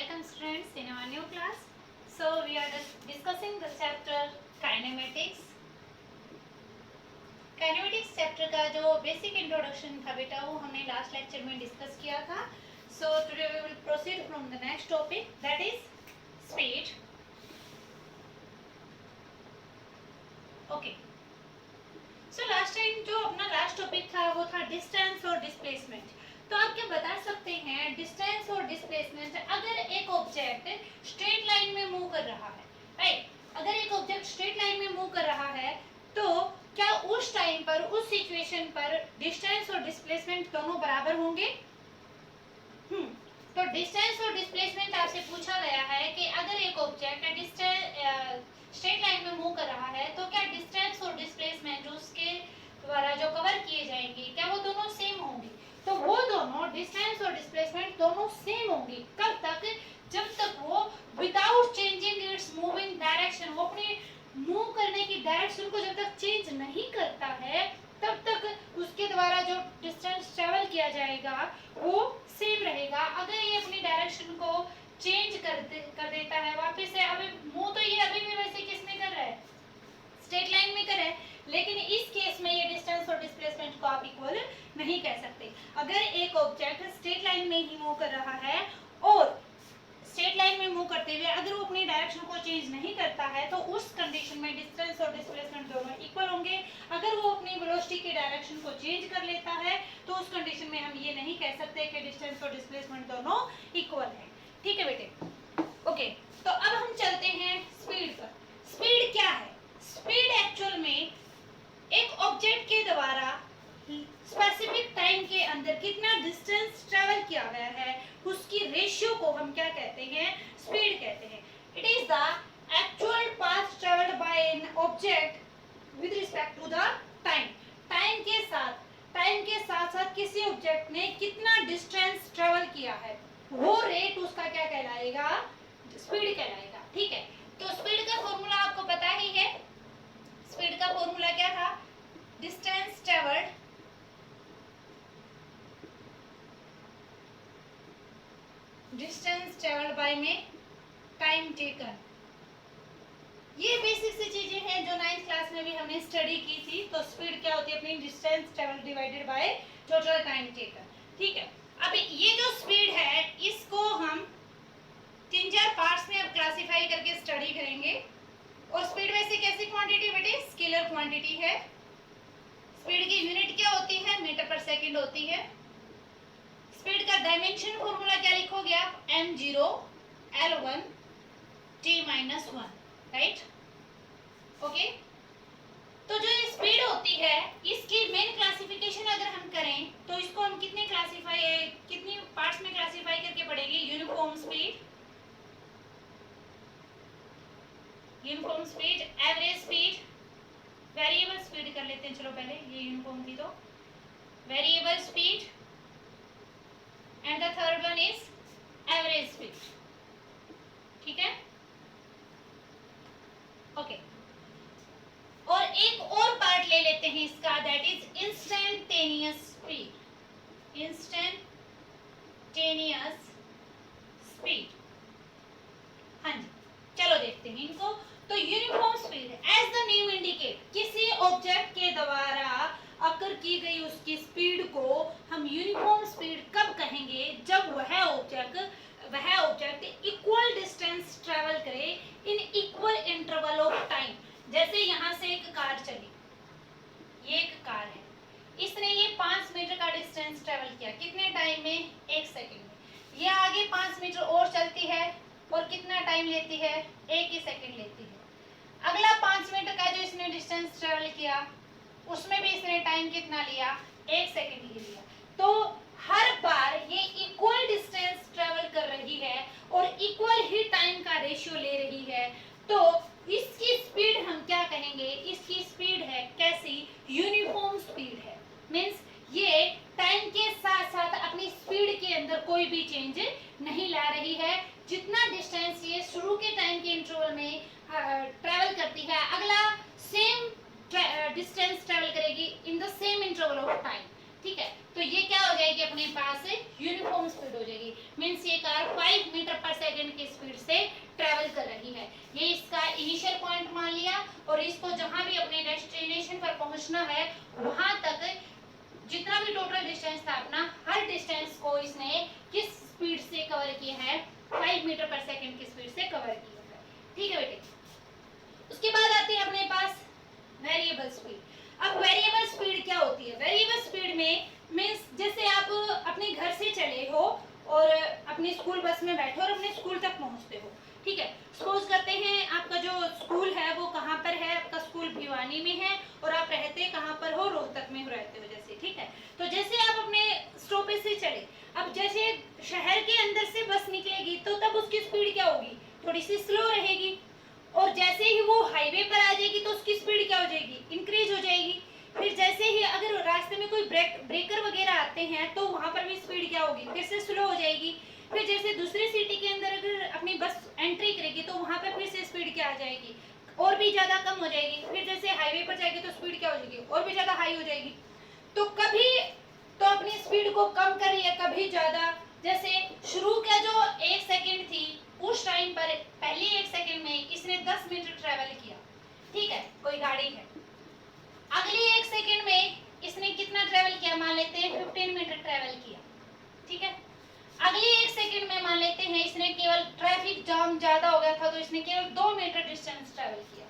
welcome students in our new class. So we are discussing the chapter kinematics. Kinematics chapter का जो basic introduction था बेटा वो हमने last lecture में discuss किया था. So today we will proceed from the next topic, that is speed. Okay. So last time जो अपना last topic था वो था distance और displacement. तो आप क्या बता सकते हैं डिस्टेंस और डिस्प्लेसमेंट अगर एक ऑब्जेक्ट स्ट्रेट लाइन में मूव कर रहा है, राइट? अगर एक ऑब्जेक्ट स्ट्रेट लाइन में मूव कर रहा है तो क्या उस टाइम पर उस सिचुएशन पर डिस्टेंस और डिस्प्लेसमेंट दोनों बराबर होंगे? तो डिस्टेंस और डिस्प्लेसमेंट आपसे पूछा गया है कि अगर एक ऑब्जेक्ट स्ट्रेट लाइन में मूव कर रहा है तो क्या डिस्टेंस और डिस्प्लेसमेंट उसके द्वारा जो कवर किए जाएंगे क्या वो दोनों सेम होंगे? तो वो दोनों डिस्टेंस और डिस्प्लेसमेंट दोनों सेम होंगी कब तक? जब तक वो without changing it's moving direction, वो अपने मूव करने की डायरेक्शन को जब तक चेंज नहीं करता है तब तक उसके द्वारा जो डिस्टेंस ट्रेवल किया जाएगा वो सेम रहेगा. अगर ये अपनी डायरेक्शन को चेंज कर देता है वापस से, अभी मूव तो ये अभी भी वैसे किस में कर रहा है, स्ट्रेट लाइन में कर रहा है, लेकिन इस केस में ये डिस्टेंस और डिस्प्लेसमेंट को आप इक्वल नहीं कह सकते. अगर एक ऑब्जेक्ट स्ट्रेट लाइन में ही मूव कर रहा है और स्ट्रेट लाइन में मूव करते हुए अगर वो अपनी डायरेक्शन को चेंज नहीं करता है तो उस कंडीशन में डिस्टेंस और डिस्प्लेसमेंट दोनों इक्वल होंगे. अगर वो अपनी वेलोसिटी की डायरेक्शन को चेंज कर लेता है तो उस कंडीशन में हम ये नहीं कह सकते कि डिस्टेंस और डिस्प्लेसमेंट दोनों इक्वल है. ठीक है बेटे? ओके, तो अब हम चलते हैं स्पीड पर. स्पीड क्या है? स्पीड एक्चुअल में एक ऑब्जेक्ट के द्वारा स्पेसिफिक टाइम के अंदर कितना डिस्टेंस ट्रेवल किया गया है उसकी रेशियो को हम क्या कहते हैं? स्पीड कहते हैं. It is the actual path travelled by an object with respect to the time. Time के साथ साथ किसी ऑब्जेक्ट ने कितना डिस्टेंस ट्रेवल किया है वो रेट उसका क्या कहलाएगा? स्पीड कहलाएगा. ठीक है, तो स्पीड का फॉर्मूला आपको पता ही है. स्पीड का फॉर्मूला क्या था? डिस्टेंस ट्रेवल्ड बाय में टाइम टेकन. ये बेसिक सी चीजें हैं जो 9th क्लास में भी हमने स्टडी की थी. तो स्पीड क्या होती है? अपनी distance travelled divided by total time taken. ठीक है, अब ये जो स्पीड है इसको हम 3-4 पार्ट्स में अब क्लासिफाई करके स्टडी करेंगे. और स्पीड वैसे कैसी क्वांटिटी बेटे? स्केलर क्वांटिटी है. स्पीड की यूनिट क्या होती है? मीटर पर सेकंड होती है. स्पीड का डायमेंशन फॉर्मूला क्या लिखोगे आप? m0 l1 t-1, right? Okay, तो जो ये स्पीड होती है इसकी मेन क्लासिफिकेशन अगर हम करें तो इसको हम कितनी पार्ट्स में क्लासिफाई करके पढ़ेंगे? Uniform speed, average speed, variable speed कर लेते हैं. चलो पहले ये यूनिफॉर्म थी तो variable speed and the third one is average speed. ठीक है? ओके, और एक और पार्ट ले लेते हैं इसका, दैट इज इंस्टेंटेनियस स्पीड. हाँ जी, चलो देखते हैं इनको. तो uniform speed as the name indicate, किसी ऑब्जेक्ट के द्वारा अकर की गई उसकी स्पीड को हम यूनिफॉर्म स्पीड कब कहेंगे? जब वह ऑब्जेक्ट इक्वल डिस्टेंस ट्रेवल करे in equal interval of time. जैसे यहाँ से एक कार चली, ये एक कार है, इसने ये 5 मीटर का डिस्टेंस ट्रेवल किया. कितने टाइम में? 1 सेकंड में. ये आगे 5 मीटर और चलती है और कितना टाइम लेती है? 1 ही सेकंड लेती है. अगला 5 मीटर का जो इसने डिस्टेंस ट्रेवल किया उसमें भी इसने टाइम कितना लिया? 1 सेकंड ही लिया. तो हर बार ये इक्वल डिस्टेंस ट्रेवल कर रही है और इक्वल ही टाइम का रेशियो ले रही है. तो इसकी स्पीड हम क्या कहेंगे? इसकी स्पीड है कैसी? यूनिफॉर्म स्पीड है. मींस ये टाइम के साथ साथ अपनी स्पीड के अंदर कोई भी चेंज नहीं ला रही है. जितना डिस्टेंस ये शुरू के टाइम के इंटरवल में ट्रेवल करती है अगला सेम डिस्टेंस ट्रेवल करेगी in the same interval of time. ठीक है, तो ये क्या हो जाएगी अपने पास यूनिफॉर्म स्पीड हो जाएगी। मींस ये कार 5 मीटर पर सेकंड की स्पीड से ट्रेवल कर रही है। ये इसका इनिशियल पॉइंट मान लिया और इसको जहां भी अपने डेस्टिनेशन पर पहुंचना है वहां तक जितना भी टोटल डिस्टेंस था अपना, हर डिस्टेंस को इसने किस स्पीड से कवर किया है, 5 मीटर पर सेकंड की स्पीड से कवर किया है। ठीक है बेटे। उसके बाद आती है अपने पास वेरिएबल स्पीड। अब वेरिएबल स्पीड क्या होती है? वेरिएबल स्पीड में मींस जैसे आप अपने घर से चले हो और अपनी स्कूल बस में बैठे और अपने स्कूल तक पहुंचते हो, ठीक है। सपोज करते हैं आपका जो स्कूल है वो कहाँ पर है, आपका स्कूल भिवानी में है और आप रहते कहाँ पर हो, रोहतक में रहते हो जैसे, ठीक है। तो जैसे आप अपने स्टॉपेज से चले, अब जैसे शहर के अंदर से बस निकलेगी तो तब उसकी स्पीड क्या होगी, थोड़ी सी स्लो रहेगी, और जैसे ही वो हाईवे पर आ जाएगी तो उसकी स्पीड क्या हो जाएगी, इंक्रीज हो जाएगी। फिर जैसे ही अगर रास्ते में कोई ब्रेकर वगैरह आते हैं तो वहां पर भी स्पीड क्या होगी, फिर से स्लो हो जाएगी। फिर जैसे दूसरी सिटी के अंदर अगर अपनी बस एंट्री करेगी तो वहां पर फिर से स्पीड क्या आ जाएगी, और भी ज्यादा कम हो जाएगी। फिर जैसे हाईवे पर जाएगी तो स्पीड क्या हो जाएगी, और भी ज्यादा हाई हो जाएगी। तो कभी तो अपनी स्पीड को कम कर रही है, कभी ज्यादा। जैसे शुरू का जो 1 सेकंड थी उस टाइम पर पहले 1 सेकंड में इसने 10 मीटर ट्रेवल किया, ठीक है, कोई गाड़ी है। अगले 1 सेकंड में इसने कितना ट्रेवल किया, मान लेते हैं 15 मीटर ट्रेवल किया, ठीक है। अगले 1 सेकंड में मान लेते हैं इसने केवल ट्रैफिक जाम ज्यादा हो गया था तो इसने केवल 2 मीटर डिस्टेंस ट्रेवल किया,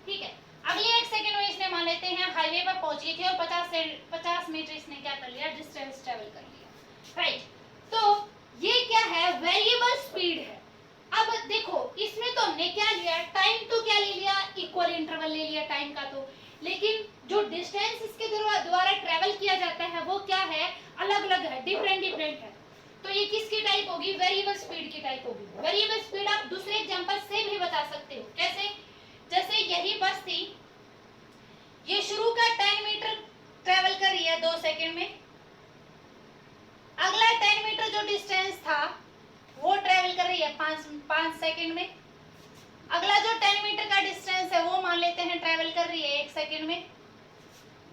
ठीक है। अगले 1 सेकंड में इसने मान लेते हैं हाईवे पर पहुंची थी और 50 मीटर इसने क्या कर लिया, डिस्टेंस ट्रेवल कर लिया, राइट। तो ये क्या है, वेरिएबल स्पीड है। अब देखो इसमें तो हमने क्या लिया, टाइम तो क्या ले लिया, इक्वल इंटरवल ले लिया टाइम का, तो लेकिन जो डिस्टेंस इसके द्वारा ट्रेवल किया जाता है वो क्या है, अलग अलग है, डिफरेंट डिफरेंट है। तो ये किसकी टाइप होगी, वेरिएबल स्पीड की टाइप होगी। वेरिएबल स्पीड आप दूसरे एग्जांपल से भी बता सकते हो, कैसे, जैसे यही बस थी, ये शुरू का 10 मीटर ट्रेवल कर रही है 2 सेकंड में, अगला 10 मीटर जो डिस्टेंस था वो ट्रेवल कर रही है 5 सेकंड में, अगला जो 10 मीटर का डिस्टेंस है वो मान लेते हैं ट्रेवल कर रही है 1 सेकंड में,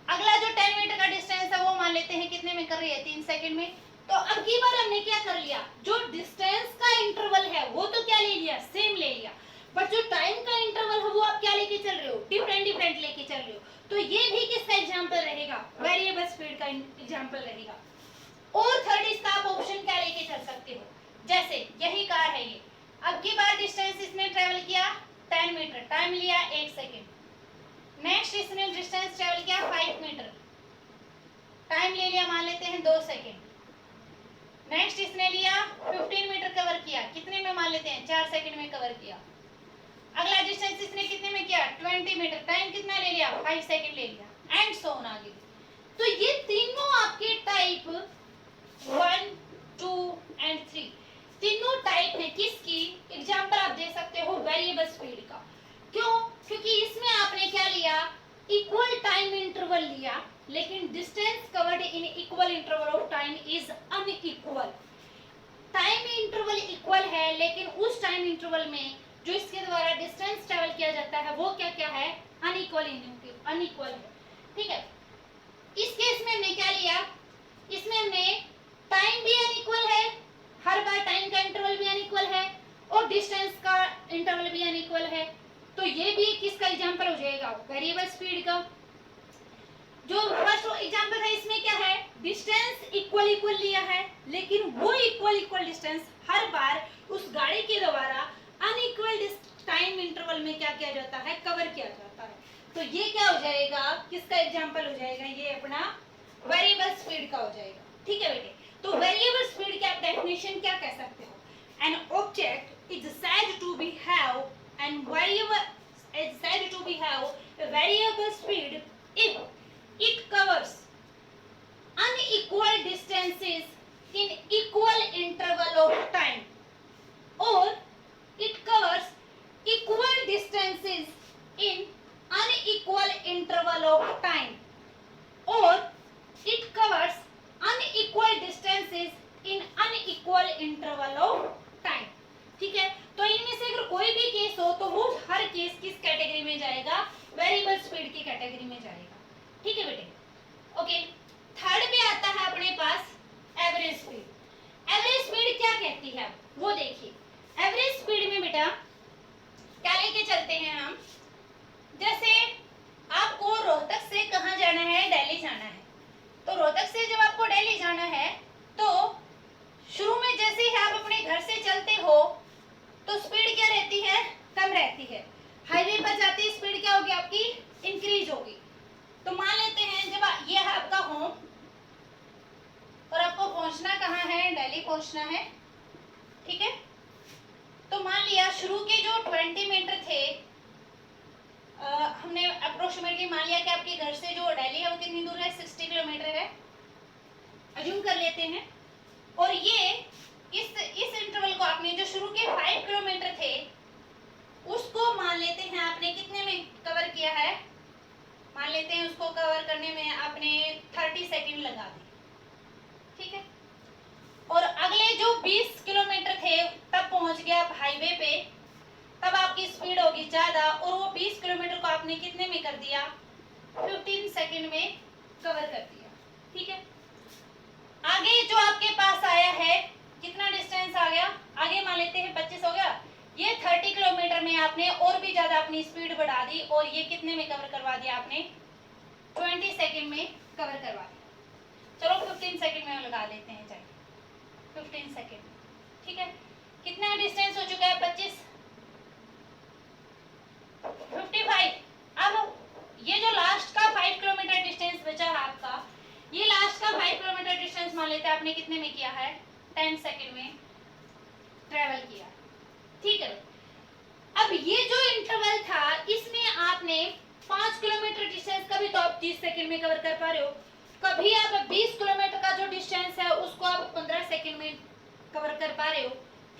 अगला जो 10 मीटर का डिस्टेंस है वो मान लेते हैं कितने में कर रही है, 3 सेकंड में। तो अब की बार हमने क्या कर लिया, जो डिस्टेंस का इंटरवल है वो तो क्या ले लिया, सेम ले लिया, बट जो टाइम का इंटरवल है वो आप क्या लेके चल रहे हो, डिफरेंट डिफरेंट लेके चल रहे हो। तो ये भी किसका एग्जांपल रहेगा, वेरिएबल स्पीड का एग्जांपल रहेगा। और थर्ड इसका आप ऑप्शन क्या लेके चल सकते हो, जैसे यही कार है ये, अब की बार डिस्टेंस इसने ट्रेवल किया 10 मीटर, टाइम लिया 1 सेकंड, नेक्स्ट इसने डिस्टेंस ट्रेवल किया 5 मीटर, टाइम ले लिया मान लेते हैं 2 सेकंड, नेक्स्ट इसने लिया 15 मीटर कवर किया, कितने में मान लेते हैं 4 सेकंड में कवर किया, अगला डिस्टेंस इसने कितने में किया 20 मीटर, टाइम कितना ले लिया 5 सेकंड ले लिया, एंड सो ऑन आगे। तो ये तीनों आपके टाइप 1, 2 एंड 3 तीनों टाइप है किसकी, एग्जांपल आप दे सकते हो वेरिएबल स्पीड का। क्यों, क्योंकि इसमें आपने क्या लिया, इक्वल टाइम इंटरवल लिया, लेकिन distance covered in equal interval of time is unequal. Time interval equal है लेकिन उस टाइम इंटरवल में जो इसके द्वारा डिस्टेंस ट्रेवल किया जाता है वो क्या क्या है, अनइक्वल है, ठीक है। इस केस में हमने क्या लिया, इसमें हमने टाइम भी अनइक्वल है, हर बार टाइम का इंटरवल भी अनइक्वल है और डिस्टेंस का इंटरवल भी अनइक्वल है। तो ये भी किसका एग्जांपल हो जाएगा, वेरिएबल स्पीड का। जो फर्स्ट एग्जांपल है इसमें क्या है, डिस्टेंस इक्वल लिया है लेकिन वो इक्वल डिस्टेंस हर बार उस गाड़ी के द्वारा अनइक्वल टाइम इंटरवल में क्या किया जाता है, कवर किया जाता है। तो ये क्या हो जाएगा, किसका एग्जांपल हो जाएगा, ये अपना वेरिएबल स्पीड का हो जाएगा, ठीक है बेटे। तो वेरिएबल स्पीड की आप डेफिनेशन क्या कह सकते हो, an object is said to be have and a variable speed if it covers unequal distances in equal interval of time, or it covers equal distances in unequal interval of time, or it covers unequal distances in unequal interval of time, ठीक है। तो इनमें से अगर कोई भी case हो तो वो हर केस किस कैटेगरी में जाएगा, वेरिएबल स्पीड की कैटेगरी में जाएगा, ठीक है बेटे। ओके, थर्ड पे आता है अपने पास एवरेज स्पीड। एवरेज स्पीड क्या कहती है वो देखिए। एवरेज स्पीड में बेटा क्या लेके चलते हैं हम, जैसे आपको रोहतक से कहाँ जाना है, दिल्ली जाना है। तो रोहतक से जब आपको दिल्ली जाना है तो शुरू में जैसे ही आप अपने घर से चलते हो तो स्पीड क्या रहती है, कम रहती है। हाईवे पर जाते ही स्पीड क्या होगी आपकी, इंक्रीज होगी। तो मान लेते हैं जब ये है आपका होम और आपको पहुंचना कहाँ है, दिल्ली पहुंचना है, ठीक है। तो मान लिया शुरू के जो 20 मीटर थे हमने अप्रोक्सीमेटली मान लिया कि आपके घर से जो दिल्ली है वो कितनी दूर है, 60 किलोमीटर है, अज्यूम कर लेते हैं। और ये इस इंटरवल को आपने जो शुरू के 5 किलोमीटर थे उसको मान लेते हैं आपने कितने में कवर किया है, मान लेते हैं उसको कवर करने में आपने 30 सेकंड लगा दी, ठीक है। और अगले जो 20 किलोमीटर थे तब पहुंच गया आप हाईवे पे, तब आपकी स्पीड होगी ज्यादा और वो 20 किलोमीटर को आपने कितने में कर दिया, 15 सेकंड में कवर कर दिया, ठीक है। आगे जो आपके पास आया है कितना डिस्टेंस आ गया, आगे मान लेते हैं 25 हो गया, ये 30 किलोमीटर में आपने और भी ज्यादा अपनी स्पीड बढ़ा दी और ये कितने में कवर करवा दिया आपने, 20 सेकंड में कवर करवा दिया। चलो 15 सेकंड में लगा लेते हैं, चाहिए 15 सेकंड, ठीक है। कितना डिस्टेंस हो चुका है, 25, 55। अब ये जो लास्ट का 5 किलोमीटर डिस्टेंस बचा है आपका, ये लास्ट का 5 किलोमीटर डिस्टेंस मान लेते हैं आपने कितने में किया है, 10 सेकंड में ट्रेवल किया, ठीक है। अब ये जो इंटरवल था इसमें आपने 5 किलोमीटर डिस्टेंस कभी तो आप 30 सेकंड में कवर कर पा रहे हो, कभी आप 20 किलोमीटर का जो डिस्टेंस है उसको आप 15 सेकंड में कवर कर पा रहे हो,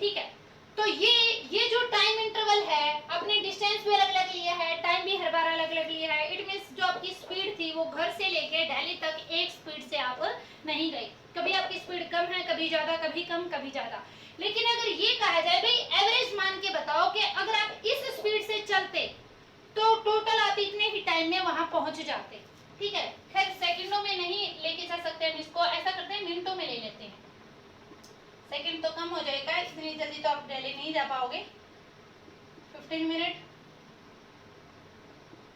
ठीक है। तो ये जो टाइम इंटरवल है अपने डिस्टेंस भी अलग अलग लिया है, टाइम भी हर बार अलग अलग लिया है। इट मींस जो आपकी स्पीड थी वो घर से लेके दिल्ली तक एक स्पीड से आप नहीं गई, कभी आपकी स्पीड कम है, कभी ज्यादा, कभी कम, कभी ज्यादा। लेकिन अगर ये कहा जाए भाई एवरेज मान के बताओ कि अगर आप इस स्पीड से चलते तो टोटल आप इतने ही टाइम में वहां पहुंच जाते, ठीक है। खैर सेकंडों में नहीं लेके जा सकते हम इसको, ऐसा करते हैं मिनटों में ले लेते हैं, सेकंड तो कम हो जाएगा, इतनी जल्दी तो आप दिल्ली नहीं जा पाओगे। 15 मिनट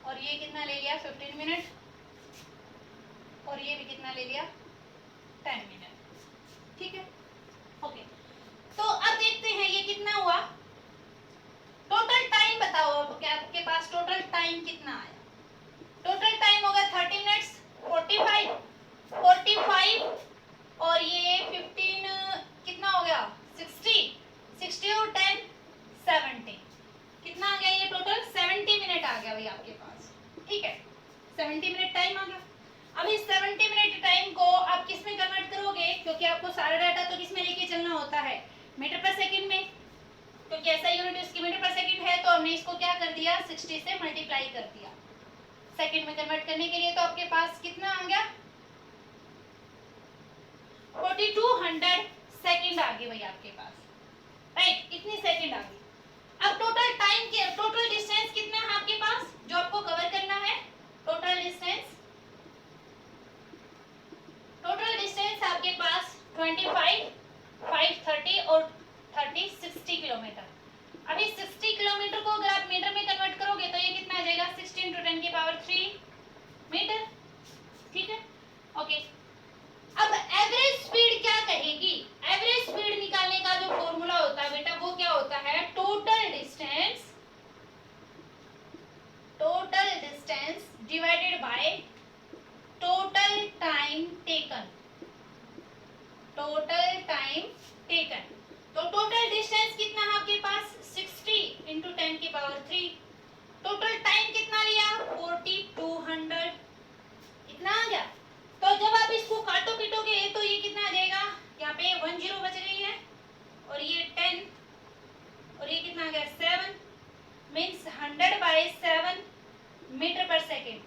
और ये कितना ले लिया, 15 मिनट और ये भी कितना ले लिया, 10 मिनट, ठीक है, ओके। तो अब देखते हैं ये कितना हुआ, टोटल टाइम बताओ अब क्या आपके पास टोटल टाइम कितना आया। टोटल टाइम होगा 30 मिनट्स, 45 और ये 15 कितना हो गया, 60 और 10 70, कितना आ गया ये टोटल 70 मिनट आ गया भाई आपके पास, ठीक है। 70 मिनट टाइम आ गया। अब इस 70 मिनट टाइम को आप किस में कन्वर्ट करोगे, क्योंकि आपको सारा डाटा तो किस में लेके चलना होता है, मीटर पर सेकंड में, क्योंकि ऐसा यूनिट इसकी मीटर पर सेकंड है तो हमने इसको क्या कर दिया, 60 से मल्टीप्लाई कर दिया सेकंड में कन्वर्ट करने के लिए। तो आपके पास कितना आ गया, 4200 सेकंड आ गए भाई आपके पास, राइट, इतनी सेकंड आ गई। अब टोटल टाइम के टोटल डिस्टेंस कितना है आपके पास जो आपको कवर करना है, टोटल डिस्टेंस आपके पास 25, 5, 30 और 30 60 किलोमीटर। अभी 60 किलोमीटर को अगर आप मीटर में कन्वर्ट करोगे तो ये कितना आ जाएगा, 16 × 10⁻³ मीटर, ठीक है, ओके। अब एवरेज स्पीड क्या कहेगी, एवरेज स्पीड निकालने का जो फॉर्मूला होता है बेटा वो क्या होता है, total distance divided by total time taken, तो टोटल डिस्टेंस कितना है आपके पास, 60 × 10⁻³, टोटल टाइम कितना लिया, 4200, इतना आ गया। तो जब आप इसको काटो पीटोगे तो ये कितना आ जाएगा, यहाँ पे 1 0 बच गई है और ये 10 और ये कितना आ गया, 7, मीन्स 100/7 मीटर पर सेकेंड।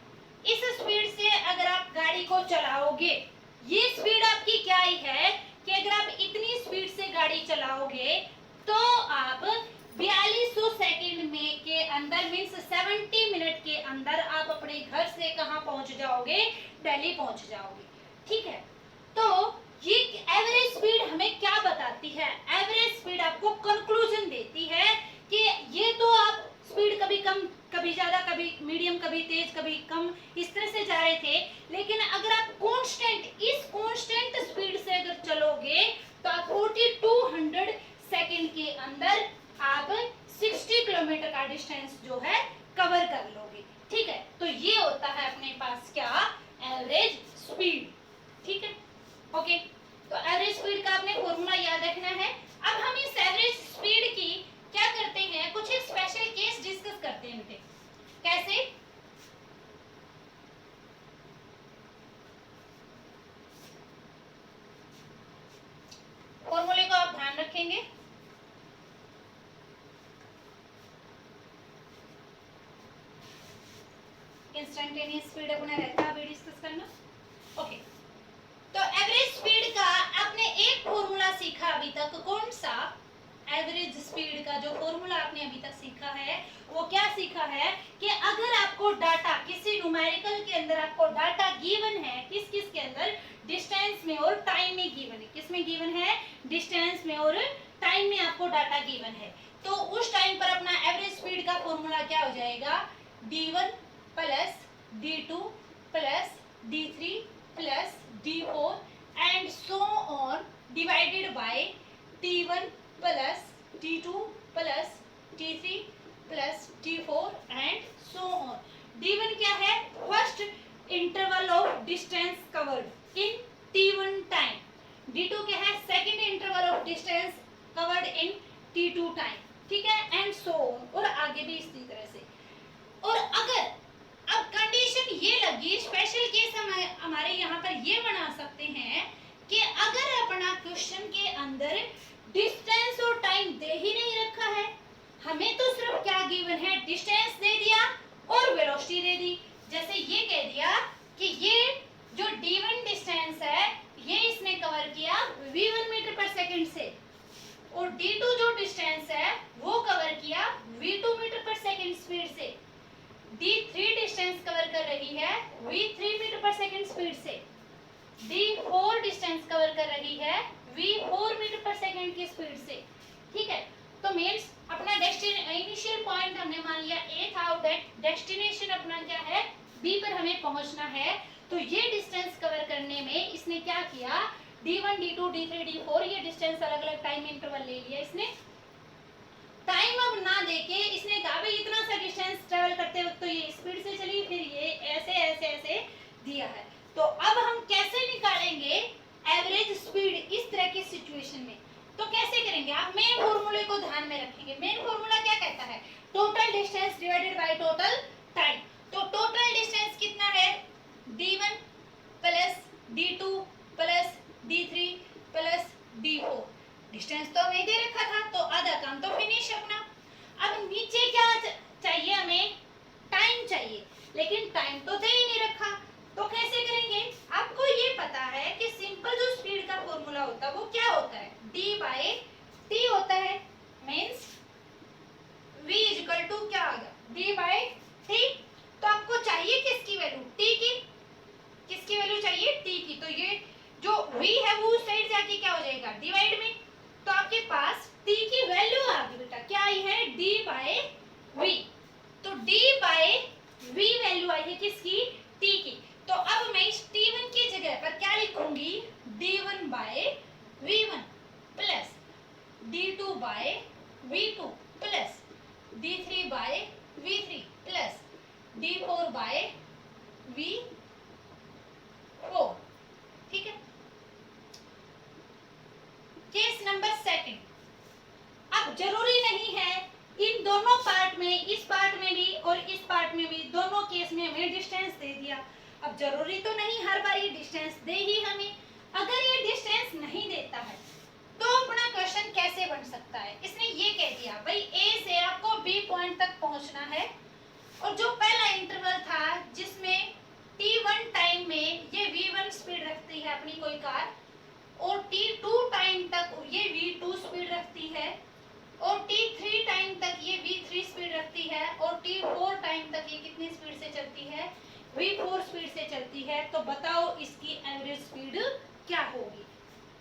इस स्पीड से अगर आप गाड़ी को चलाओगे, ये स्पीड आपकी क्या ही है कि अगर आप इतनी स्पीड से गाड़ी चलाओगे तो आप 4200 सेकंड में के अंदर मीन्स 70 मिनट के अंदर आप अपने घर से कहां पहुंच जाओगे, दिल्ली पहुंच जाओगे, ठीक है। तो ये एवरेज स्पीड हमें क्या बताती है? एवरेज स्पीड आपको कंक्लूजन देती है कि ये तो आप स्पीड कभी कम कभी ज्यादा कभी मीडियम कभी तेज कभी कम इस तरह से जा रहे थे, लेकिन अगर आप कांस्टेंट इस कांस्टेंट स्पीड से अगर चलोगे तो आप 4200 सेकंड के अंदर आप 60 किलोमीटर का डिस्टेंस जो है कवर कर लोगे। ठीक है, तो ये होता है अपने पास क्या? Average speed. ठीक है, ओके। तो एवरेज स्पीड का आपने फॉर्मूला याद रखना है। अब हम इस एवरेज स्पीड की क्या करते हैं, कुछ स्पेशल केस डिस्कस करते हैं बेटे। कैसे? फॉर्मूले को आप ध्यान रखेंगे। इंस्टेंटेनियस स्पीड अपना रहता है अभी डिस्कस करना। ओके, तो एवरेज स्पीड का आपने एक फॉर्मूला सीखा अभी तक। कौन सा? एवरेज स्पीड का जो फॉर्मूला आपने अभी तक सीखा है वो क्या सीखा है कि अगर आपको डाटा किसी न्यूमेरिकल के अंदर आपको डाटा गिवन है, किस किस के अंदर? डिस्टेंस में और टाइम में गिवन है। किस में गिवन है? डिस्टेंस में और टाइम में आपको डाटा गिवन है। तो उस टाइम पर अपना एवरेज स्पीड का फॉर्मूला क्या हो जाएगा? d1 plus d2 plus d3 plus d4 and so on divided by t1 plus t2 plus t3 plus t4 and so on. d1 क्या है? First interval of distance covered in t1 time. d2 क्या है? Second interval of distance covered in t2 time. ठीक है, and so on, और आगे भी इसी तरह से। और अगर अब कंडीशन ये लगी, स्पेशल केस हम हमारे यहाँ पर ये बना सकते हैं कि अगर अपना क्वेश्चन के अंदर डिस्टेंस और टाइम दे ही नहीं रखा है, हमें तो सिर्फ क्या गिवन है? डिस्टेंस दे दिया और वेलोसिटी दे दी। जैसे ये कह दिया कि ये जो d1 डिस्टेंस है ये इसने कवर किया v1 मीटर पर सेकंड से, और d2 जो डिस्टेंस है वो कवर किया v2 metre per second speed से। d3 डिस्टेंस कवर कर रही है v3 metre per second speed से। d4 डिस्टेंस कवर कर रही है v4 मीटर पर सेकंड की स्पीड से। ठीक है, तो मींस अपना इनिशियल पॉइंट हमने मान लिया a था, और डेस्टिनेशन अपना क्या है? b पर हमें पहुंचना है। तो ये डिस्टेंस कवर करने में इसने क्या किया? d1 d2 d3 d4 ये डिस्टेंस अलग अलग टाइम इंटरवल ले लिया इसने। टाइम अब ना देके इसने कहा भाई इतना सा डिस्टेंस ट्रेवल करते वक्त तो ये स्पीड से चली, फिर ये ऐसे ऐसे ऐसे दिया है। तो अब हम कैसे निकालेंगे एवरेज स्पीड इस तरह की सिचुएशन में? तो कैसे करेंगे? आप मेन फॉर्मूले को ध्यान में रखेंगे। मेन फॉर्मूला क्या कहता है? Total distance divided by total time. तो टोटल डिस्टेंस कितना है? d1 plus d2 plus d3 plus d4। Distance तो नहीं दे रखा था तो आधा काम तो फिनिश अपना। अब नीचे क्या चाहिए? हमें टाइम चाहिए, लेकिन टाइम तो दे ही नहीं रखा, तो कैसे करेंगे? आपको ये पता है कि सिंपल जो स्पीड का फॉर्मूला होता है वो क्या होता है? d बाय t होता है। मींस v इक्वल टू क्या आ गया? d by t। तो आपको चाहिए किसकी वैल्यू? t की। किसकी वैल्यू चाहिए? t की। तो ये जो v है वो उस साइड जाके क्या हो जाएगा? डिवाइड में। तो आपके पास t की वैल्यू आ गई बेटा, क्या आई है? d by v। तो d बाय v वैल्यू आई है किसकी? t की। तो अब मैं इस t1 की जगह पर क्या लिखूंगी? d1 by v1 plus d2 by v2 plus d3 by v3 plus d4 by v4। ठीक है, केस नंबर सेकंड। अब जरूरी नहीं है इन दोनों पार्ट में, इस पार्ट में भी और इस पार्ट में भी, दोनों केस में हमें डिस्टेंस दे दिया। अब जरूरी तो नहीं हर बार ये डिस्टेंस दे ही हमें। अगर ये डिस्टेंस नहीं देता है तो अपना क्वेश्चन कैसे बन सकता है? इसने ये कह दिया भाई ए से आपको बी पॉइंट तक पहुंचना है, और जो पहला इंटरवल था जिसमें t1 टाइम में ये v1 स्पीड रखती है अपनी कोई कार, और t2 टाइम तक ये v2 स्पीड रखती है, और t3 टाइम तक ये v3 स्पीड रखती है, और t4 टाइम तक ये कितनी स्पीड से चलती है? v4 स्पीड से चलती है। तो बताओ इसकी एवरेज स्पीड क्या होगी।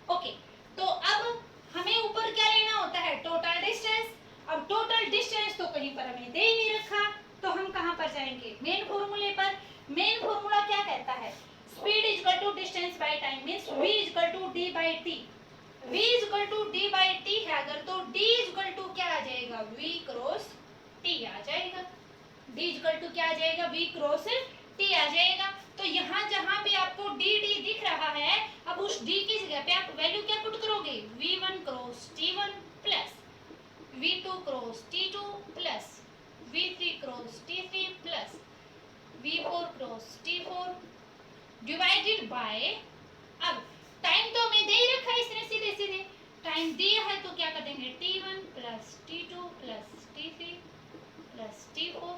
ओके, तो अब हमें ऊपर क्या लेना होता है, टोटल डिस्टेंस। अब टोटल डिस्टेंस तो कहीं पर हमें दे ही नहीं रखा, तो हम कहां पर जाएंगे, मेन फॉर्मूले पर। मेन फॉर्मूला क्या कहता है, speed is equal to distance by time means v is equal to d by t। v is equal to d by t है अगर, तो d इज इक्वल टू क्या आ जाएगा, v क्रॉस t आ जाएगा। d is equal to क्या आ जाएगा, v cross t आ जाएगा। तो यहाँ जहाँ पे आपको d d दिख रहा है, अब उस d की जगह पे आप वैल्यू क्या पुट करोगे, v1 cross t1 plus v2 cross t2 plus v3 cross t3 plus v4 cross t4 divided by, अब टाइम तो हमें दे ही रखा है इसने सीधे सीधे, टाइम दिया है तो क्या कर देंगे, t1 plus t2 plus t3 plus t4।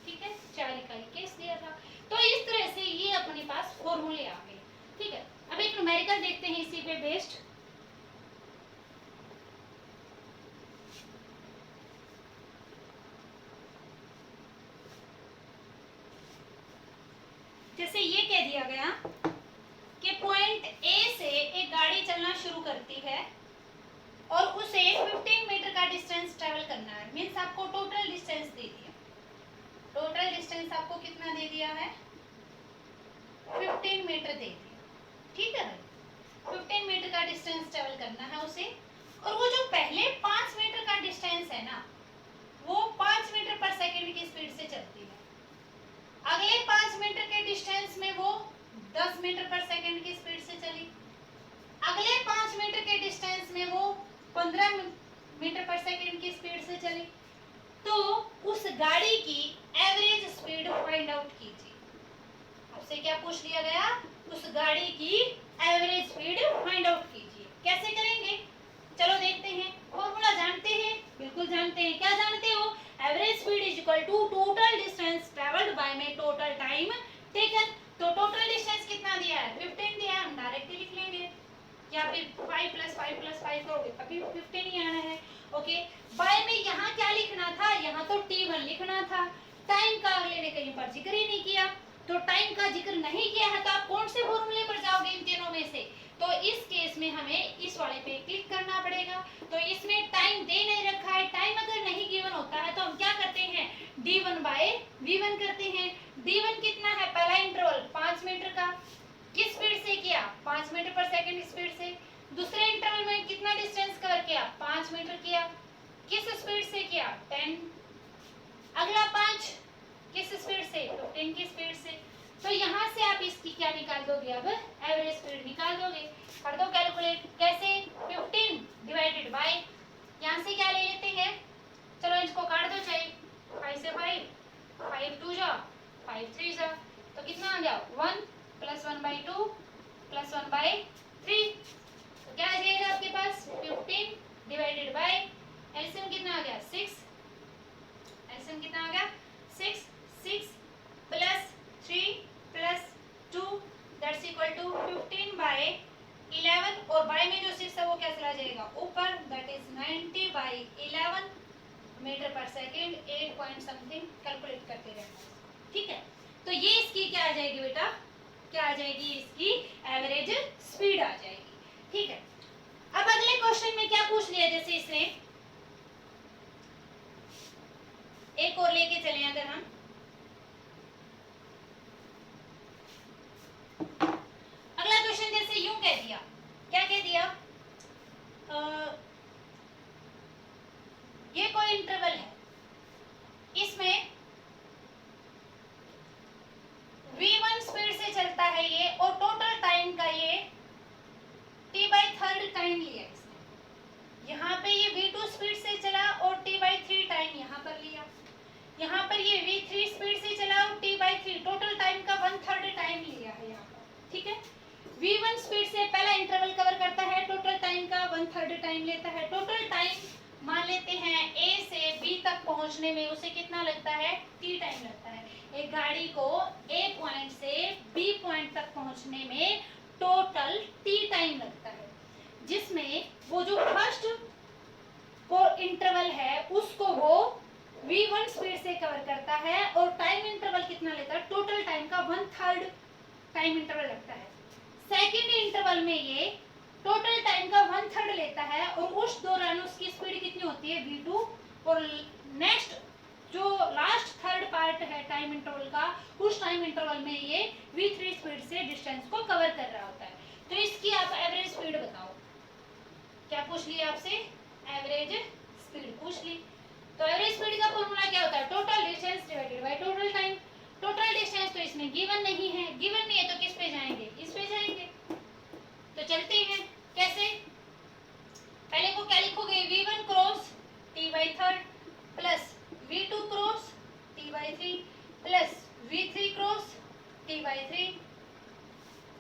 ठीक है, 4 इकाई केस दिया था। तो इस तरह से ये अपने पास फॉर्मूले आ गए। ठीक है, अब एक न्यूमेरिकल देखते हैं इसी पे बेस्ड। जैसे ये कह दिया गया कि पॉइंट ए से एक गाड़ी चलना शुरू करती है और उसे 15 मीटर का डिस्टेंस ट्रेवल करना है, मींस आपको टोटल डिस्टेंस दे दिया। टोटल डिस्टेंस आपको कितना दे दिया है, 15 मीटर दे दिया। ठीक है, 15 मीटर का डिस्टेंस ट्रेवल करना है उसे, और वो जो पहले 5 मीटर का डिस्टेंस है ना, वो 5 मीटर पर सेकंड की स्पीड से चलती है। अगले 5 मीटर के डिस्टेंस में वो 10 मीटर पर सेकंड की स्पीड से चली। अगले 5 मीटर के डिस्टेंस में वो 15 मीटर पर सेकंड की स्पीड से चली। तो उस गाड़ी की एवरेज स्पीड फाइंड आउट कीजिए। आपसे क्या पूछ लिया गया, उस गाड़ी की एवरेज स्पीड फाइंड आउट कीजिए। कैसे करेंगे, चलो देखते हैं। फॉर्मूला जानते हैं, बिल्कुल जानते हैं। क्या जानते हो, average speed is equal to total distance travelled by में टोटल टाइम टेकन। तो टोटल डिस्टेंस कितना दिया है, 15 दिया है, हम डायरेक्टली लिख लेंगे, या फिर 5 प्लस 5 प्लस 5 करोगे तभी 15 ही आना है। ओके, बाय में यहाँ क्या लिखना था, यहाँ तो t1 लिखना था। टाइम का अगले ने कहीं पर जिक्र ही नहीं किया, तो टाइम का जिक्र नहीं किया है तो आप कौन से फॉर्मूले पर जाओगे इन तीनों में से, तो इस केस में हमें इस वाले पे क्लिक करना पड़ेगा। तो इसमें टाइम दे नहीं रखा है, टाइम अगर नहीं गिवन होता है तो हम क्या करते हैं, d1 बाय v1 करते हैं। d1 कितना है, पहला इंटरवल 5 मीटर का, किस स्पीड से किया, 5 मीटर पर सेकंड स्पीड से। दूसरे इंटरवल में कितना डिस्टेंस कवर किया, 5 मीटर किया, किस स्पीड से किया, 10। अगला 5 किस स्पीड से, 15 की स्पीड से। तो यहाँ से आप इसकी क्या निकाल दोगे, अब एवरेज स्पीड निकाल दोगे। कर दो कैलकुलेट, कैसे, 15 डिवाइडेड बाय, यहाँ से क्या ले लेते हैं, चलो इसको काट दो, चाहे 5 से 5, 5 2 जा 5 3 जा, तो कितना आ गया, 1 प्लस 1 बाई 2 प्लस 1 बाई 3। तो क्या आ जाएगा आपके पास, 15 डिवाइडेड बाय, एलसीएम कितना आ गया, 6। एलसीएम कितना आ गया, 6 plus 3 plus 2 that's equal to 15 by 11, और बाय में जो 6 है वो क्या चला जाएगा ऊपर, दैट इज 90 बाय 11 मीटर पर सेकेंड, 8 पॉइंट समथिंग, कैलकुलेट करते रहना। ठीक है, तो ये इसकी क्या आ जाएगी बेटा, क्या आ जाएगी, इसकी एवरेज स्पीड आ जाएगी। ठीक है, अब अगले क्वेश्चन में क्या पूछ लिया, जैसे इसने एक और लेके चले, अगर हम अगला क्वेश्चन जैसे यूं कह दिया, क्या कह दिया, ये कोई इंटरवल है, इसमें v1 स्पीड से चलता है ये, और टोटल टाइम का ये t/3 टाइम लिया इसने। यहाँ पे ये v2 स्पीड से चला और t/3 टाइम यहाँ पर लिया। यहाँ पर ये v3 स्पीड से चला और t/3, टोटल टाइम का 1/3 टाइम लिया है यहाँ पर। ठीक है, v1 स्पीड से पहला इंटरवल कवर करता है, टोटल टाइम का 1/3 टाइम लेता है। टोटल टाइम मान लेते हैं a से b तक पहुंचने में उसे कितना लगता है, t टाइम लगता है। एक गाड़ी को a पॉइंट से b पॉइंट तक पहुंचने में टोटल t टाइम लगता है, जिसमें वो जो फर्स्ट को इंटरवल है उसको वो v1 स्पीड से कवर करता है, और टाइम इंटरवल कितना लेता है, टोटल टाइम का 1/3 टाइम इंटरवल लगता है। सेकंड इंटरवल में ये टोटल टाइम का 1/3 लेता है और उस दौरान उसकी स्पीड कितनी होती है v2 और नेक्स्ट जो लास्ट थर्ड पार्ट है टाइम इंटरवल का उस टाइम इंटरवल में ये v3 स्पीड से डिस्टेंस को कवर कर रहा होता है। तो इसकी आप एवरेज स्पीड बताओ। क्या पूछ लिया आपसे? एवरेज स्पीड पूछ ली। तो एवरेज स्पीड का फॉर्मूला क्या होता है? Total distance divided by total time. Total distance तो इसमें गिवन नहीं है, गिवन नहीं है तो किस पे जाएंगे? इस पे जाएंगे। तो चलते हैं कैसे? पहले को क्या लिखोगे? v1 cross t/3 plus v2 cross t/3 plus v3 cross t/3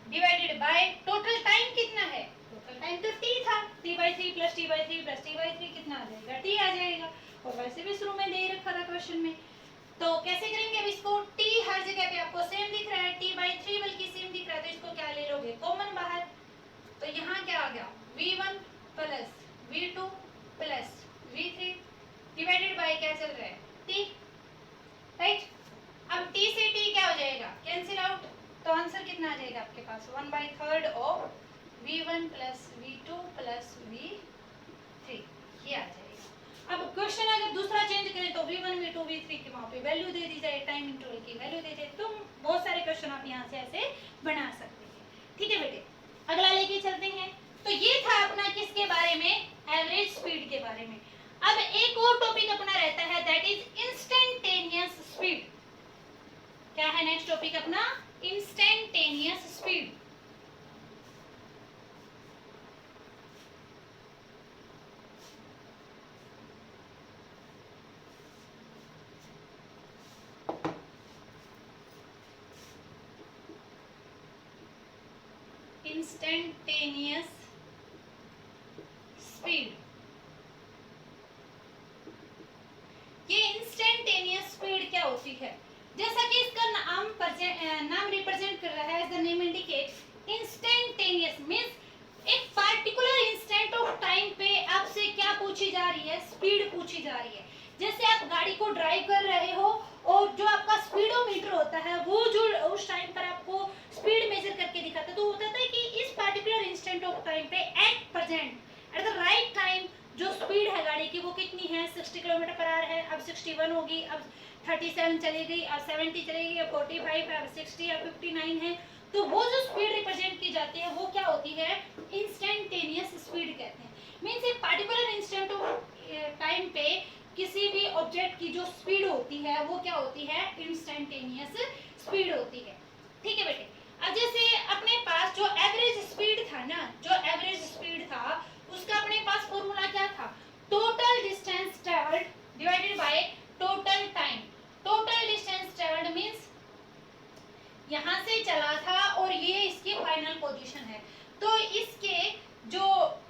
divided by total time कितना है? टोटल टाइम तो t था, t/3 plus t/3 plus t/3 कितना आ जाएगा? t आ जाएगा। और वैसे भी शुरू में दे ही रखा था क्वेश्चन में। तो कैसे करेंगे अब इसको? t हर जगह पे आपको सेम दिख रहा है, t/3 बल्कि सेम दिख रहा है, तो इसको क्या ले लोगे? कॉमन बाहर। तो यहाँ क्या आ गया? v1 plus v2 plus v3 divided by क्या चल रहा है? t, right. अब t से t क्या हो जाएगा? Cancel out. तो आंसर कितना आ जाएगा आपके पास? 1/3 of v1 plus v2 plus v3 ये आ जाएगा। अब क्वेश्चन अगर दूसरा चेंज करें तो v1 v2 v3 की वहां पे वैल्यू दे दी जाए, टाइम इंटरवल की वैल्यू दे जाए, तो बहुत सारे क्वेश्चन आप यहाँ से ऐसे बना सकते हैं। ठीक है बेटे, अगला लेके चलते हैं। तो ये था अपना किसके बारे में? एवरेज स्पीड के बारे में। अब एक और टॉपिक अपना रहता है, दैट इज इंस्टेंटेनियस स्पीड। क्या है नेक्स्ट टॉपिक अपना? Instantaneous speed. Instantaneous speed. ये इंस्टेंटेनियस स्पीड क्या होती है? जैसा कि इसका नाम रिप्रेजेंट कर रहा है, as the name indicate, instantaneous means एक पार्टिकुलर इंस्टेंट ऑफ टाइम पे आपसे क्या पूछी जा रही है? स्पीड पूछी जा रही है। जैसे आप गाड़ी को ड्राइव कर रहे हो और जो आपका स्पीडोमीटर होता है वो जो उस टाइम पर आपको स्पीड मेजर करके दिखाता है, तो होता है कि इस पार्टिकुलर इंस्टेंट ऑफ टाइम पे at present at the right time जो स्पीड है गाड़ी की वो कितनी है? 60 किलोमीटर पर आवर है, अब 61 होगी, अब 37 चली गई, अब 70 चलेगी, अब 45, अब 60, अब 59 है। तो वो जो स्पीड रिप्रेजेंट की जाती है वो क्या होती है? इंस्टेंटेनियस स्पीड कहते हैं। मींस एक पार्टिकुलर इंस्टेंट ऑफ टाइम पे किसी भी ऑब्जेक्ट की जो स्पीड होती है वो क्या होती है? इंस्टेंटेनियस स्पीड होती है। ठीक है बेटे, अब जैसे अपने पास जो एवरेज स्पीड था ना, जो एवरेज स्पीड था उसका अपने पास फॉर्मूला क्या था? Total distance travelled divided by total time. Total distance travelled means यहाँ से चला था और ये इसकी फाइनल पोजीशन है, तो इसके जो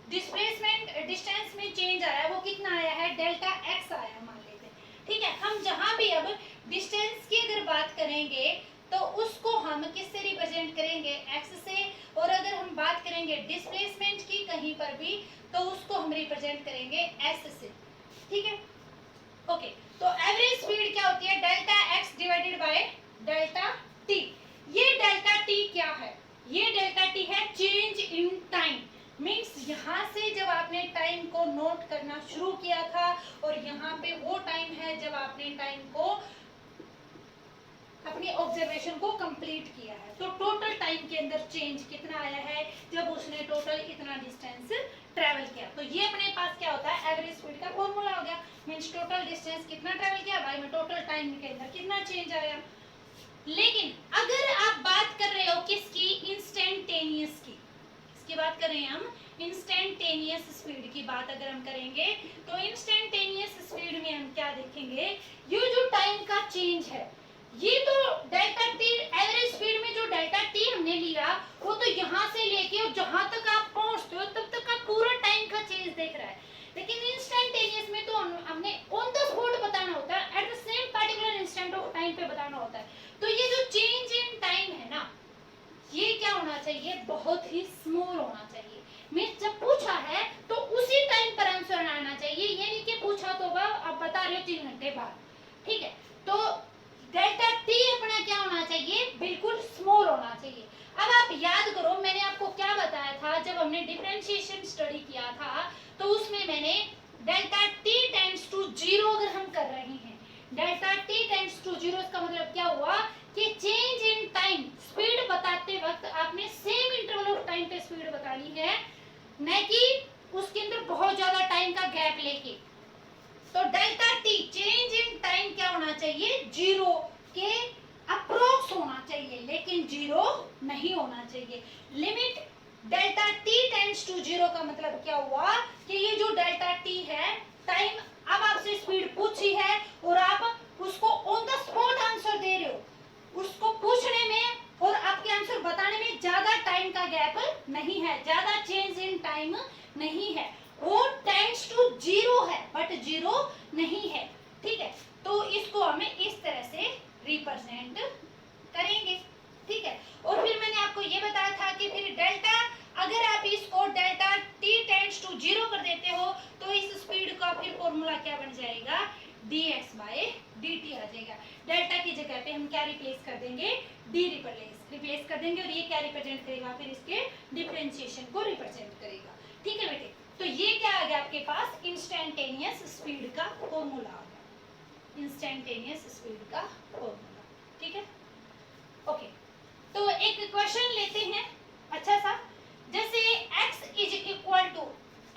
डिस्प्लेसमेंट डिस्टेंस में चेंज आया वो कितना आया है? डेल्टा एक्स आया मान लेते हैं। ठीक है, हम जहां भी अब डिस्टेंस की अगर बात करेंगे तो उसको हम किससे रिप्रेजेंट करेंगे? एक्स से। और अगर हम बात करेंगे डिस्प्लेसमेंट की कहीं पर भी तो उसको हम रिप्रेजेंट करेंगे एस से। ठीक है, ओके। तो एवरेज स्पीड क्या होती है? Delta x divided by delta T. ये डेल्टा टी क्या है? ये डेल्टा टी है चेंज इन टाइम। मीन्स यहाँ से जब आपने टाइम को नोट करना शुरू किया था और यहाँ पे वो टाइम है जब आपने टाइम को अपनी ऑब्जर्वेशन को कंप्लीट किया है। तो टोटल टाइम के अंदर चेंज कितना आया है जब उसने टोटल इतना डिस्टेंस ट्रैवल किया। तो ये अपने पास क्या होता है? एवरेज स्पीड का फॉर्मूला हो गया। मींस टोटल डिस्टेंस कितना ट्रैवल किया बाय में टोटल टाइम के अंदर कितना चेंज आया। लेकिन अगर आप बात कर रहे हो किसकी? इंस्टेंटेनियस की। किसकी बात कर रहे हैं हम? इंस्टेंटेनियस स्पीड की बात अगर हम करेंगे तो इंस्टेंटेनियस स्पीड में हम क्या देखेंगे? ये जो टाइम का चेंज है, ये तो डेल्टा टी एवरेज स्पीड में जो डेल्टा टी हमने लिया वो तो यहाँ से लेके और जहां तक आप पहुंचते हो तब तक का पूरा टाइम का चेंज देख रहा है। लेकिन इंस्टेंटेनियस में तो हमने ऑन द स्पॉट बताना होता है, at the same particular instant of time पे बताना होता है। तो ये जो चेंज इन टाइम है ना, ये क्या होना चाहिए? बहुत ही स्मॉल होना चाहिए। मींस जब पूछा है तो उसी टाइम पर आंसर आना चाहिए, ये नहीं कि पूछा तो आप बता रहे हो 3 घंटे बाद। ठीक है, तो डेल्टा टी अपना क्या होना चाहिए? बिल्कुल स्मॉल होना चाहिए। अब आप याद करो, मैंने आपको तो उसमें मैंने डेल्टा टी टेंड्स टू 0 अगर हम कर रहे हैं, डेल्टा टी टेंड्स टू 0, इसका मतलब क्या हुआ कि चेंज इन टाइम, स्पीड बताते वक्त आपने सेम इंटरवल ऑफ टाइम पे स्पीड बतानी है, न कि उसके अंदर बहुत ज्यादा टाइम का गैप लेके। तो delta T change in time क्या होना चाहिए, 0 के अप्रोक्स होना चाहिए, लेकिन 0 नहीं होना चाहिए। Limit delta T tends to 0 का मतलब क्या हुआ कि ये जो डेल्टा टी है, टाइम अब आपसे स्पीड पूछी है और आप उसको ऑन द स्पॉट आंसर दे रहे हो, उसको पूछने में और आपके आंसर बताने में ज्यादा टाइम का गैप नहीं है, ज्यादा चेंज इन टाइम नहीं है, वो टेंड्स टू 0 है बट 0 नहीं है, ठीक है। तो इसको हमें इस तरह से रिप्रेजेंट करेंगे, ठीक है। और फिर मैंने आपको ये बताया था कि फिर डेल्टा, अगर आप इसको डेल्टा टी टेंड्स टू 0 कर देते हो तो इस स्पीड का फिर फॉर्मूला क्या बन जाएगा, dx बाय dt आ जाएगा। डेल्टा की जगह पे हम क्या रिप्लेस कर देंगे, d रिप्लेस कर देंगे, और ये क्या रिप्रेजेंट करेगा, फिर इसके डिफरेंशिएशन को रिप्रेजेंट करेगा, ठीक है बेटे। तो ये क्या आ गया आपके पास, इंस्टेंटेनियस स्पीड का फॉर्मूला आ गया, इंस्टेंटेनियस स्पीड का फॉर्मूला, ठीक है, ओके। तो एक क्वेश्चन लेते हैं अच्छा सा, जैसे x is equal to,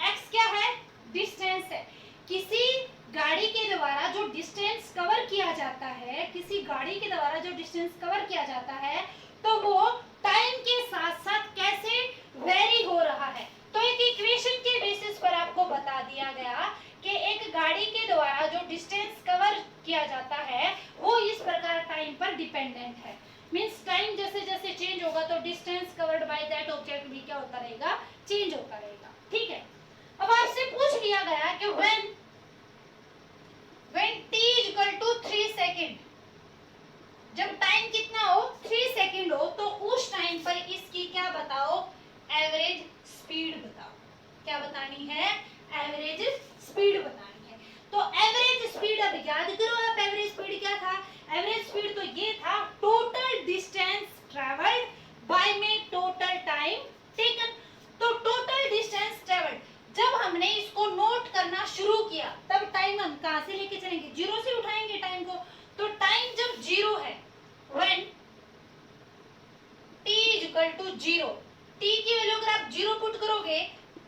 x क्या है, डिस्टेंस है, किसी गाड़ी के द्वारा जो डिस्टेंस कवर किया जाता है, किसी गाड़ी के द्वारा जो डिस्टेंस कवर किया जाता है, तो वो टाइम के साथ साथ कैसे वेरी हो रहा है। तो एक इक्वेशन के बेसिस पर आपको बता दिया गया कि एक गाड़ी के द्वारा जो डिस्टेंस कवर किया जाता है वो इस प्रकार टाइम पर डिपेंडेंट है, मींस टाइम जैसे जैसे चेंज होगा तो distance covered by that object भी क्या होता रहेगा, चेंज होता रहेगा, ठीक है। अब आपसे पूछ लिया गया कि when t equal to 3 second, जब टाइम कितना हो, 3 सेकंड हो, तो उस टाइम पर इसकी क्या बताओ, एवरेज स्पीड बताओ, क्या बतानी है, एवरेज स्पीड बतानी है। तो एवरेज स्पीड, अब याद करो आप, एवरेज स्पीड क्या था, एवरेज स्पीड तो ये था टोटल डिस्टेंस ट्रेवल्ड बाय में टोटल टाइम टेकन। तो टोटल डिस्टेंस ट्रेवल्ड, जब हमने इसको नोट करना शुरू किया तब टाइम हम कहां से लेके चलेंगे, 0 से उठाएंगे टाइम को। तो टाइम जब 0 है, when t equal to 0, t की वैल्यू अगर आप 0 पुट करोगे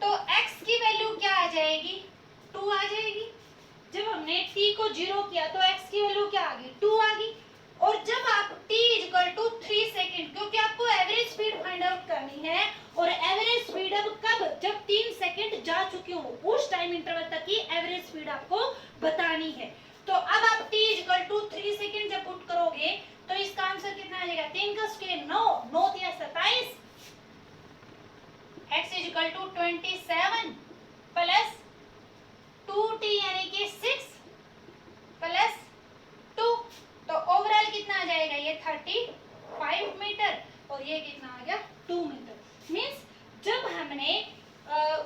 तो x की वैल्यू क्या आ जाएगी, 2 आ जाएगी। जब हमने t को 0 किया तो x की वैल्यू क्या आ गई, 2 आ गई। और जब आप t इक्वल टू 3 सेकंड, क्योंकि आपको एवरेज स्पीड फाइंड आउट करनी है, और एवरेज स्पीड अब कब, जब 3 सेकंड जा चुके हो उस टाइम इंटरवल तक की एवरेज स्पीड आपको बतानी है। तो अब आप t इक्वल टू 3 सेकंड जब पुट करोगे तो इसका आंसर कितना आ जाएगा, 3 का स्क्वायर 9, 9 या 27, x equal to 27 plus 2t यानी कि 6 प्लस 2, तो ओवरऑल कितना आ जाएगा, ये 35 मीटर और ये कितना आ गया, 2 मीटर। मींस जब हमने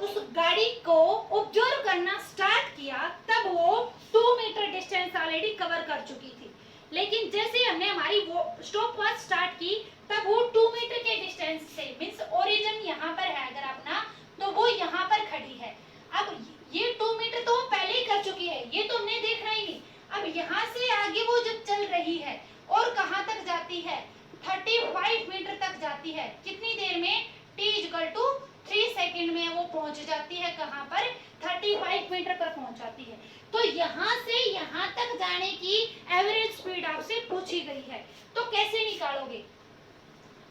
उस गाड़ी को ऑब्जर्व करना स्टार्ट किया तब वो 2 मीटर डिस्टेंस ऑलरेडी कवर कर चुकी थी, लेकिन जैसे हमने हमारी वो स्टॉप वॉच स्टार्ट की तब वो 2 मीटर के डिस्टेंस से, मींस ओरिजिन यहाँ पर है अगर अपना, तो वो यहाँ पर खड़ी है। अब ये 2 मीटर तो वो पहले ही कर चुकी है, ये तो हमने देखना ही नहीं। अब यहाँ से आगे वो जब चल रही है और कहाँ तक जाती है, 35 मीटर तक जाती है, कितनी देर में, t इक्वल टू 3 सेकंड में वो पहुंच जाती है, कहाँ पर, 35 मीटर पर पहुंच जाती है। तो यहाँ से यहाँ तक जाने की एवरेज स्पीड आपसे पूछी गई है, तो कैसे निकालोगे।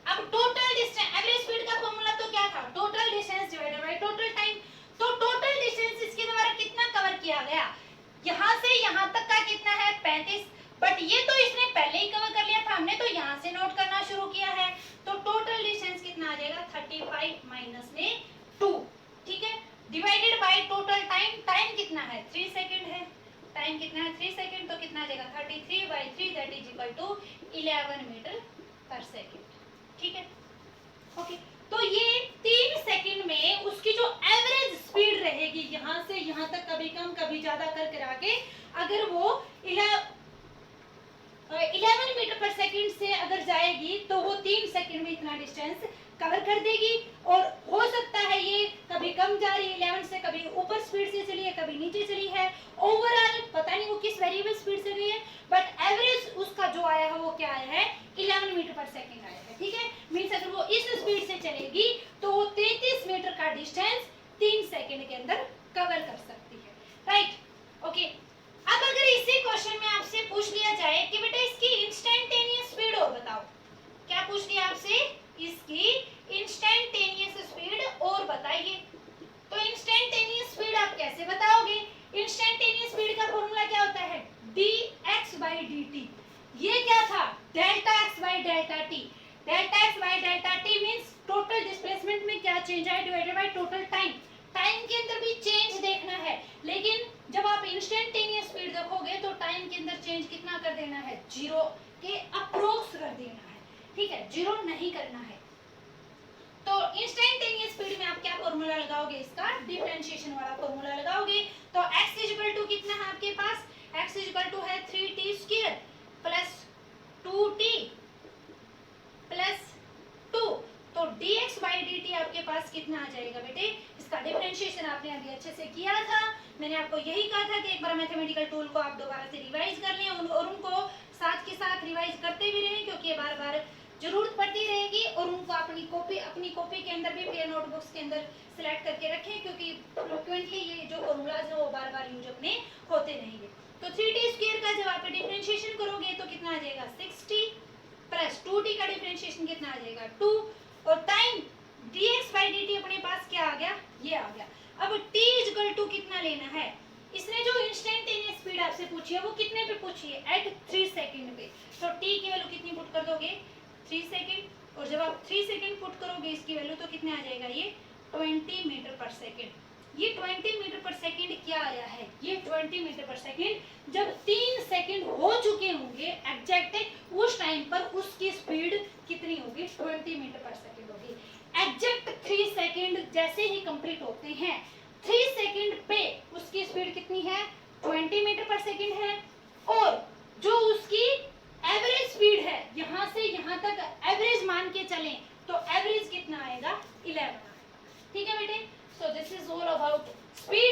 अब टोटल डिस्टेंस, एवरेज स्पीड का फॉर्मूला तो क्या था, total distance divided by total time. तो टोटल डिस्टेंस इसके द्वारा कितना कवर किया गया, यहाँ से यहाँ तक का कितना है, 35, बट ये तो इसने पहले ही कवर कर लिया था, हमने तो यहाँ से नोट करना शुरू किया है। तो टोटल डिस्टेंस कितना आ जाएगा, 35 माइनस में 2, ठीक है, divided by total time, time कितना है, 3 सेकंड है, टाइम कितना है, 3 सेकंड, तो कितना आ जाएगा, 33/3 that is equal to 11 metre per second, ठीक है, ओके। तो ये 3 सेकंड में उसकी जो एवरेज स्पीड रहेगी, यहाँ से यहाँ तक कभी कम कभी ज्यादा कर करा के, अगर वो 11 मीटर पर सेकंड से अगर जाएगी तो वो 3 सेकंड में इतना डिस्टेंस कवर कर देगी। और हो सकता है ये कभी कम जा रही है 11 से, कभी ऊपर स्पीड से चली है, कभी नीचे चली है। ओवरऑल पता नहीं वो किस वेरिएबल स्पीड से गई है, बट एवरेज उसका जो आया है वो क्या आया है, 11 मीटर पर सेकेंड आया है। ठीक है, मीन्स अगर वो इस स्पीड से चलेगी तो वो 33 मीटर का डिस्टेंस 3 सेकेंड के अंदर कवर कर सकती है। Right, okay. अब अगर इसी क्वेश्चन में आपसे पूछ लिया जाए कि बेटा इसकी इंस्टेंटेनियस स्पीड और बताओ, क्या पूछ लिया आपसे, इसकी इंस्टेंटेनियस स्पीड और बताइए। तो इंस्टेंटेनियस स्पीड आप कैसे बताओगे? इंस्टेंटेनियस स्पीड का फॉर्मूला क्या होता है, dx/dt। ये क्या था, डेल्टा x/डेल्टा t। डेल्टा x/डेल्टा t मींस टोटल डिस्प्लेसमेंट में क्या चेंज है divided by total time. Time के अंदर भी चेंज देखना है, लेकिन जब आप इंस्टेंटेनियस स्पीड देखोगे तो टाइम के अंदर चेंज कितना कर देना है, 0 के अप्रोक्स कर देना है। ठीक है, 0 नहीं करना है। तो इंस्टेंटेनियस स्पीड में आप क्या फॉर्मूला लगाओगे, इसका डिफरेंशिएशन वाला फॉर्मूला लगाओगे। तो x इक्वल टू कितना है आपके पास, x इक्वल टू है 3t² प्लस 2t प्लस 2। तो dx/dt आपके पास कितना आ जाएगा बेटे, इसका डिफरेंशिएशन आपने अभी अच्छे से किया था। मैंने आपको यही कहा था कि एक बार मैथमेटिकल टूल को आप दोबारा से रिवाइज कर लें और उनको साथ के साथ रिवाइज करते भी रहें, क्योंकि ये बार बार जरूरत पड़ती रहेगी। और उनको अपनी कॉपी के अंदर भी पेन नोटबुक्स के अंदर सिलेक्ट करके रखें, क्योंकि फ्रिक्वेंटली ये जो फॉर्मूलाज है वो बार बार यूज अपने होते रहेंगे। तो 3t² का जब आप डिफरेंशिएशन करोगे तो कितना आ जाएगा, 6t प्लस 2t का डिफरेंशिएशन कितना आ जाएगा, 2। और टाइम dx/dt अपने पास क्या आ गया, ये आ गया। अब t इक्वल टू कितना लेना है, इसने जो इंस्टेंटेनियस स्पीड आपसे पूछी है वो कितने पे पूछी है, एट 3 सेकंड पे। तो t की वैल्यू कितनी पुट कर दोगे, 3 सेकंड। और जब आप 3 सेकंड पुट करोगे इसकी वैल्यू तो कितने आ जाएगा, ये 20 मीटर पर सेकंड। ये 20 मीटर पर सेकंड क्या आया है, ये 20 मीटर पर सेकंड जब 3 सेकंड हो चुके होंगे एग्जैक्ट उस टाइम पर उसकी स्पीड कितनी होगी, 20 मीटर पर सेकंड होगी। एग्जैक्ट 3 सेकंड जैसे ही कंप्लीट होते हैं, 3 सेकंड पे उसकी स्पीड कितनी है, 20 मीटर पर सेकंड है। और जो उसकी एवरेज स्पीड है, यहाँ से यहाँ तक एवरेज मान के चलें तो एवरेज कितना आएगा, 11 आएगा। ठीक है बेटे, so this is all about speed